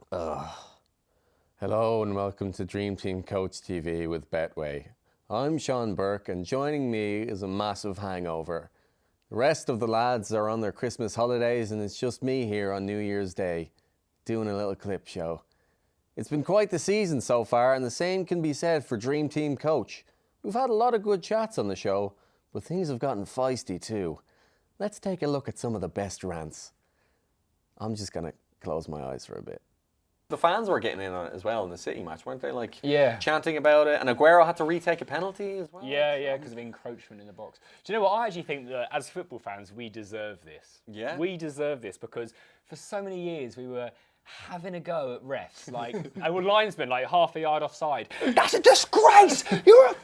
Hello and welcome to Dream Team Coach TV with Betway. I'm Sean Burke and joining me is a massive hangover. The rest of the lads are on their Christmas holidays and it's just me here on New Year's Day doing a little clip show. It's been quite the season so far and the same can be said for Dream Team Coach. We've had a lot of good chats on the show, but things have gotten feisty too. Let's take a look at some of the best rants. I'm just going to close my eyes for a bit. The fans were getting in on it as well in the City match, weren't they? Chanting about it, and Aguero had to retake a penalty as well. Yeah, because of encroachment in the box. Do you know what? I actually think that as football fans, we deserve this. Yeah? We deserve this because for so many years we were having a go at refs. Our linesman, half a yard offside. That's a disgrace! You're a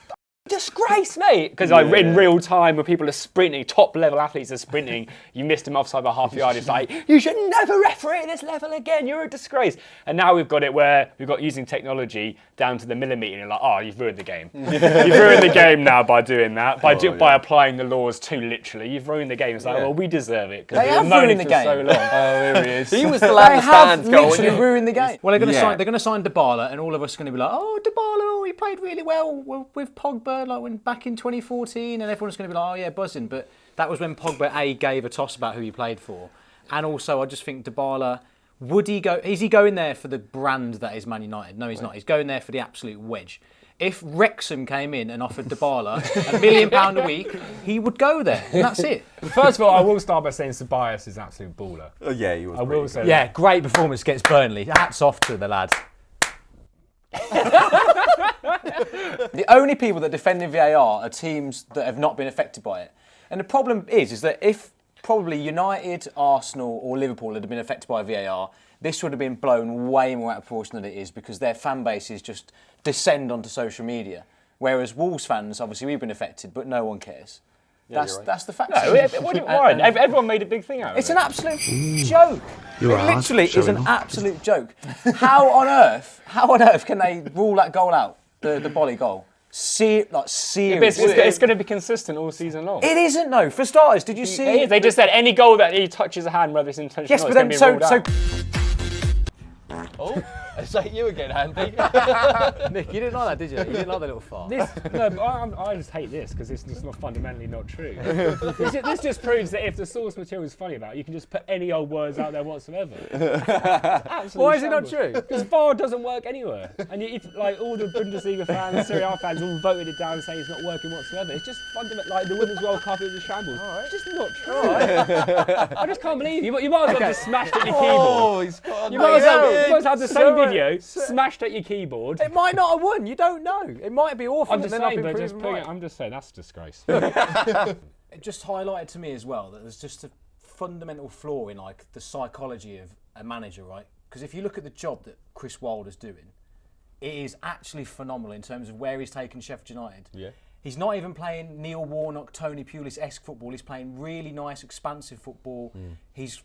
disgrace, mate! Because in real time, when people are sprinting, top level athletes are sprinting, you missed them offside by half a yard. It's like, you should never referee at this level again. You're a disgrace. And now we've got it where we've got using technology down to the millimetre. And you're like, oh, you've ruined the game. You've ruined the game now by doing that. By applying the laws too literally. You've ruined the game. It's like, well, we deserve it because we've known it for so long. Oh, there he is. He was the lad in the stands going. Literally ruined the game. Well, they're going to sign Dybala, and all of us are going to be like, oh, Dybala, he played really well with Pogba, back in 2014, and everyone's going to be like, oh yeah, buzzing. But that was when Pogba gave a toss about who he played for, and also I just think Dybala, is he going there for the brand that is Man United? No, he's not. He's going there for the absolute wedge. If Wrexham came in and offered Dybala £1 million a week, he would go there, and that's it. First of all, I will start by saying Ceballos is an absolute baller. Oh yeah, he was. I will say. Yeah, great performance against Burnley. Hats off to the lad. The only people that defend in VAR are teams that have not been affected by it. And the problem is that if probably United, Arsenal or Liverpool had been affected by VAR, this would have been blown way more out of proportion than it is because their fan bases just descend onto social media. Whereas Wolves fans, obviously we've been affected, but no one cares. Yeah, that's the fact. No, what do you mind? Everyone made a big thing out of it. It's an absolute joke. It literally is an absolute joke. How on earth can they rule that goal out? The volley goal. Seriously. It's going to be consistent all season long. It isn't though. For starters, did you see? They just said any goal that he touches a hand, whether it's intentional yes, or but not, it's then going to be ruled out. Oh, it's like you again, Andy. Nick, you didn't like that, did you? You didn't like the little fart. I just hate this because it's just not fundamentally not true. This just proves that if the source material is funny about it, you can just put any old words out there whatsoever. Why is it not true? Because VAR doesn't work anywhere. And all the Bundesliga fans, Serie A fans all voted it down saying it's not working whatsoever. It's just fundamental. The Women's World Cup is a shambles. Right. It's just not true. I just can't believe you might as well just smashed at your keyboard. You might as well have the same video smashed at your keyboard. It might not have won. You don't know. It might be awful. I'm just saying that's a disgrace. It just highlighted to me as well that there's just a fundamental flaw in the psychology of a manager, right? Because if you look at the job that Chris Wilder's doing, it is actually phenomenal in terms of where he's taken Sheffield United. Yeah. He's not even playing Neil Warnock, Tony Pulis-esque football. He's playing really nice, expansive football. He's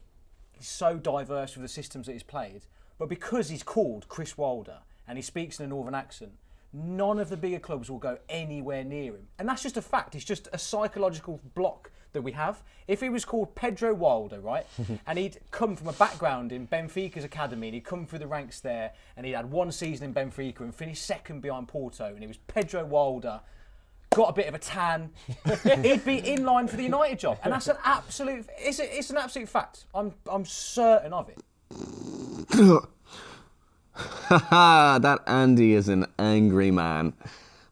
so diverse with the systems that he's played. But because he's called Chris Wilder and he speaks in a northern accent, none of the bigger clubs will go anywhere near him. And that's just a fact. It's just a psychological block that we have. If he was called Pedro Wilder, right, and he'd come from a background in Benfica's academy and he'd come through the ranks there and he'd had one season in Benfica and finished second behind Porto and he was Pedro Wilder, got a bit of a tan, he'd be in line for the United job. And that's an absolute, it's an absolute fact. I'm certain of it. That Andy is an angry man.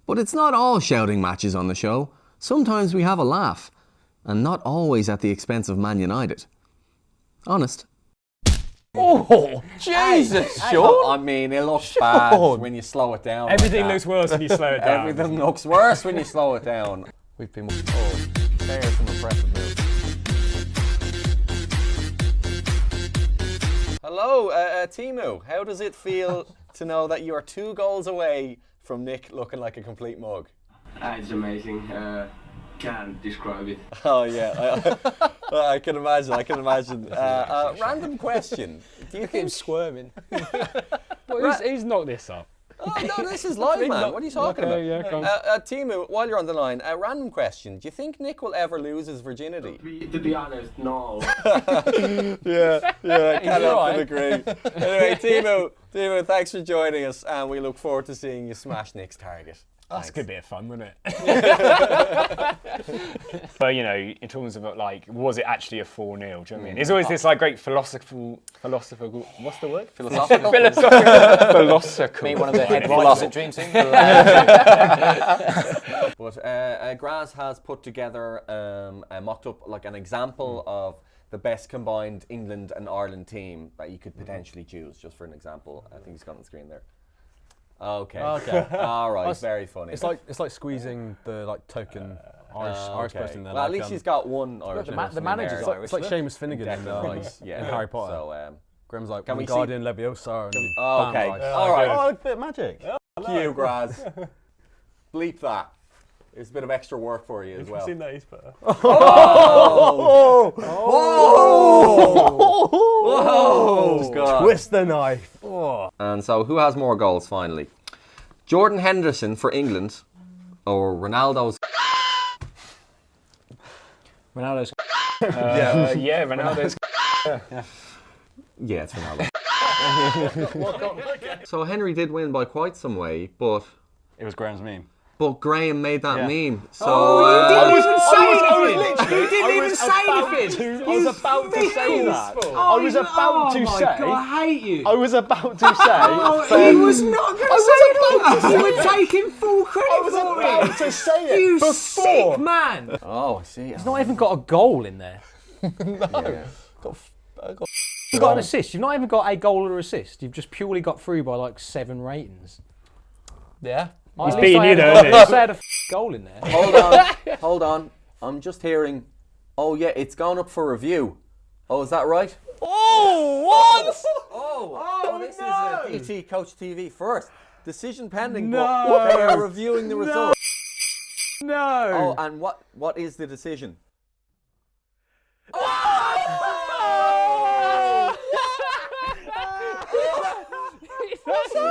But it's not all shouting matches on the show. Sometimes we have a laugh, and not always at the expense of Man United. Honest. Oh, Jesus, Sean. I mean, it looks bad when you slow it down. Everything looks worse when you slow it down. Everything looks worse when you slow it down. We've been... there's some impressive moves. Hello, Timu. How does it feel to know that you are 2 goals away from Nick looking like a complete mug? It's amazing. Can't describe it. Oh yeah, I can imagine. Random question. Do you think squirming? Who's knocked this up? Oh, no, this is live, man. What are you talking about? Yeah, go on. Timu, while you're on the line, a random question. Do you think Nick will ever lose his virginity? To be honest, no. Yeah, I cannot right. agree. Anyway, Timu, thanks for joining us, and we look forward to seeing you smash Nick's target. That's a good bit of fun, wasn't it? But, you know, in terms of like, was it actually a 4-0? Do you know what I mean? There's always this like great philosophical, what's the word? Philosophical. Philosophical. Me, one of the head writers at Dream Team. But Graz has put together a mocked up, like an example of the best combined England and Ireland team that you could potentially choose, just for an example. I think it's got on the screen there. Okay. All right. Very funny. It's like squeezing the like token Irish person there. Well, at least he's got one Irish person. the manager's in there. Irish. It's like Seamus Finnegan in, Declan Rice, in Harry Potter. So, Graham's like, can we Guardian Leviosa. And oh, okay. bam, Rice. All right. Oh, a bit of magic. Thank you, Graz. Bleep that. It's a bit of extra work for you as well. Seen that he's better. Oh, God. Twist the knife. And so, who has more goals finally? Jordan Henderson for England, or Ronaldo's? Ronaldo's. Yeah, Ronaldo's. Yeah, it's Ronaldo. So Henry did win by quite some way, but It was Graham's meme. Graham made that meme. So You didn't even say anything. I was about to say that. I was about to say. I hate you. I was about to say. He was not going to say that. You were taking full credit I was for about it. to say it You before. sick man. oh, I see. He's not even got a goal in there. You've got an assist. You've not even got a goal or assist. You've just purely got through by like 7 ratings. Yeah. He's beating you though, isn't he? I had a goal in there. Hold on. I'm just hearing. Oh yeah, it's gone up for review. Oh, is that right? Oh, what? Oh, this is DT Coach TV first. Decision pending. No. But they are reviewing the results. No. Oh, and what is the decision?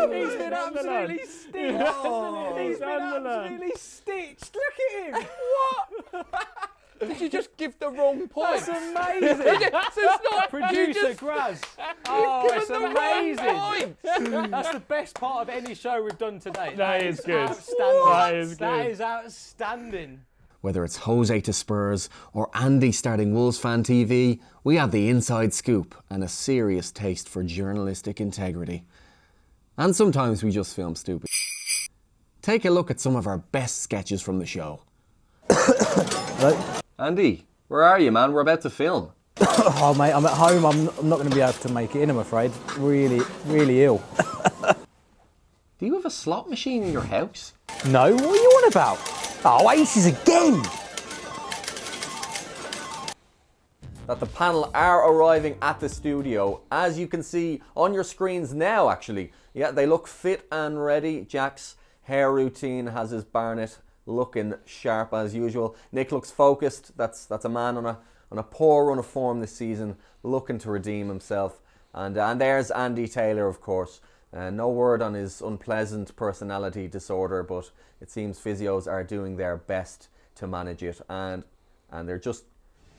He's been absolutely stitched. He's been absolutely stitched. Look at him. What? Did you just give the wrong point? That's amazing. It's not Producer Graz. Oh, it's amazing. That's the best part of any show we've done today. That is good. Outstanding. That is That good. is outstanding. Whether it's Jose to Spurs or Andy starting Wolves Fan TV, we have the inside scoop and a serious taste for journalistic integrity. And sometimes we just film stupid. Take a look at some of our best sketches from the show. Andy, where are you, man? We're about to film. Oh, mate, I'm at home. I'm not going to be able to make it in, I'm afraid. Really, really ill. Do you have a slot machine in your house? No, what are you on about? Oh, aces again. That the panel are arriving at the studio, as you can see on your screens now, actually. Yeah, they look fit and ready. Jack's hair routine has his Barnett looking sharp as usual. Nick looks focused. That's a man on a poor run of form this season, looking to redeem himself. And there's Andy Taylor, of course. No word on his unpleasant personality disorder, but it seems physios are doing their best to manage it. And they're just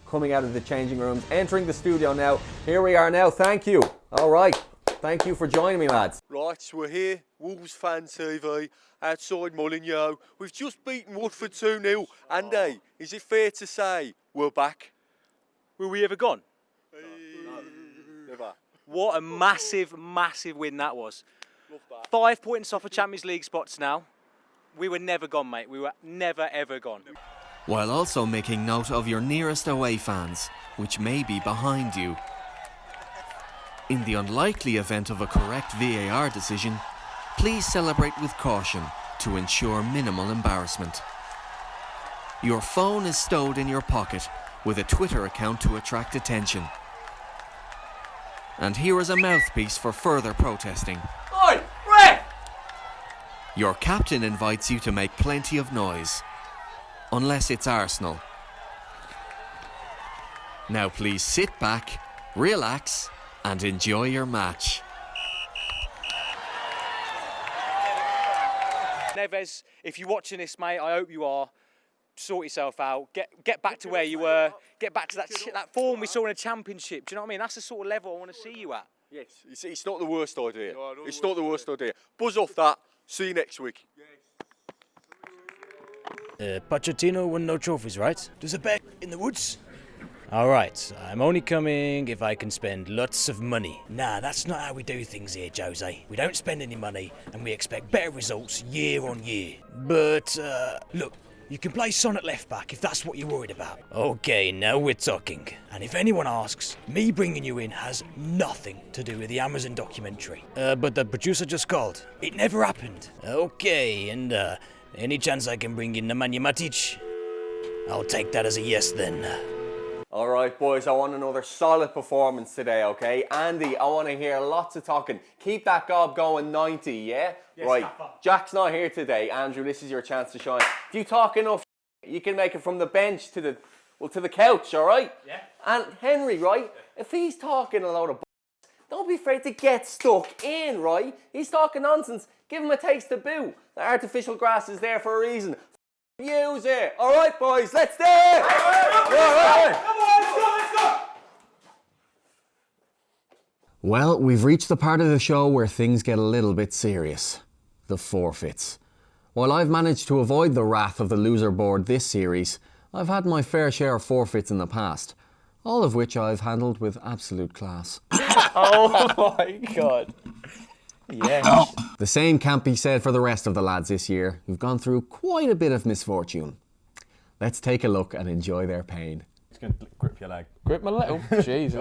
coming out of the changing rooms, entering the studio now. Here we are now. Thank you. All right. Thank you for joining me, lads. Right, we're here, Wolves Fan TV, outside Molineux. We've just beaten Woodford 2-0. Andy, is it fair to say we're back? Were we ever gone? No, never. What a massive, massive win that was. 5 points off of Champions League spots now. We were never gone, mate. We were never, ever gone. While also making note of your nearest away fans, which may be behind you. In the unlikely event of a correct VAR decision, please celebrate with caution to ensure minimal embarrassment. Your phone is stowed in your pocket with a Twitter account to attract attention. And here is a mouthpiece for further protesting. Oi, ref! Your captain invites you to make plenty of noise. Unless it's Arsenal. Now please sit back, relax, and enjoy your match. Neves, if you're watching this, mate, I hope you are. Sort yourself out. Get back to where you were. Get back to that form we saw in a championship. Do you know what I mean? That's the sort of level I want to see you at. Yes, it's not the worst idea. It's not the worst idea. Buzz off that. See you next week. Pochettino won no trophies, right? There's a bet in the woods. All right, I'm only coming if I can spend lots of money. Nah, that's not how we do things here, Jose. We don't spend any money, and we expect better results year on year. But, look, you can play Son at left back if that's what you're worried about. Okay, now we're talking. And if anyone asks, me bringing you in has nothing to do with the Amazon documentary. But the producer just called. It never happened. Okay, and, any chance I can bring in Nemanja Matic? I'll take that as a yes then. All right, boys, I want another solid performance today, okay? Andy, I want to hear lots of talking. Keep that gob going 90, yeah? Yes, right. Gaffer. Jack's not here today. Andrew, this is your chance to shine. If you talk enough, you can make it from the bench to the couch, all right? Yeah. And Henry, right? If he's talking a load of don't be afraid to get stuck in, right? He's talking nonsense. Give him a taste to boo. The artificial grass is there for a reason. Use it. All right, boys, let's do it. Well, we've reached the part of the show where things get a little bit serious. The forfeits. While I've managed to avoid the wrath of the loser board this series, I've had my fair share of forfeits in the past, all of which I've handled with absolute class. Oh my God. Yes. The same can't be said for the rest of the lads this year, who've gone through quite a bit of misfortune. Let's take a look and enjoy their pain. It's going to grip your leg. Grip my leg. Oh, jeez.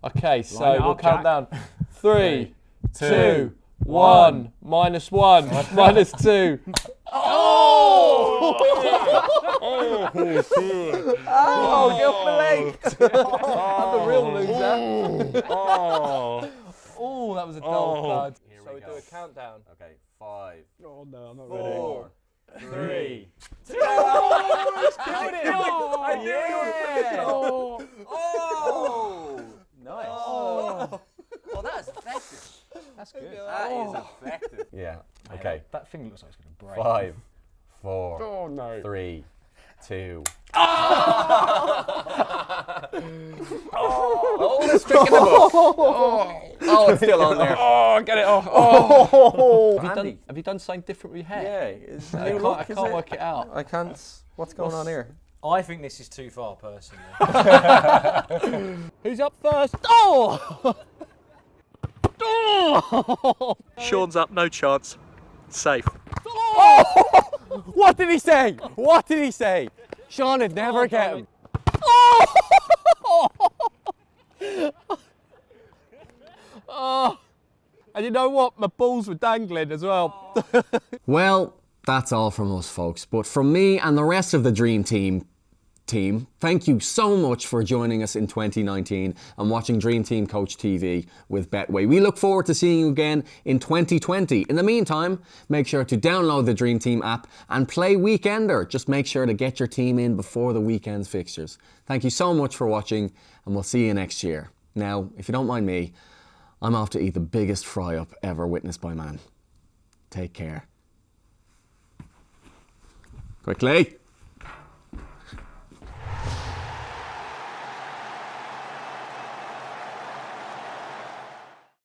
Okay, so Line it we'll up, count Jack. down. 3, 2, 1. -1. -2. Oh! Oh, get off my leg. I'm the real loser. Oh, that was a dull thud. So we do a countdown. Okay, 5. Oh no, I'm not 4, 3, 2. I knew it. Oh! Nice. Oh, that's effective. That's good. That is effective. Yeah. Okay. That thing looks like it's going to break. 5, 4, Oh no. 3, 2. Oh, the trick in the book. Oh, it's still on there. Oh, get it off. Oh. Have you done something different with your Yeah. hair? It's I new can't, look, I is can't it? work it out. I can't. What's going on here? I think this is too far, personally. Who's up first? Oh! Oh! Sean's up, no chance. Safe. What did he say? What did he say? Sean had never get him. Oh! And you know what? My balls were dangling as well. Well, that's all from us, folks. But from me and the rest of the Dream Team, thank you so much for joining us in 2019 and watching Dream Team Coach TV with Betway. We look forward to seeing you again in 2020. In the meantime, make sure to download the Dream Team app and play Weekender. Just make sure to get your team in before the weekend's fixtures. Thank you so much for watching, and we'll see you next year. Now, if you don't mind me, I'm off to eat the biggest fry-up ever witnessed by man. Take care. Quickly.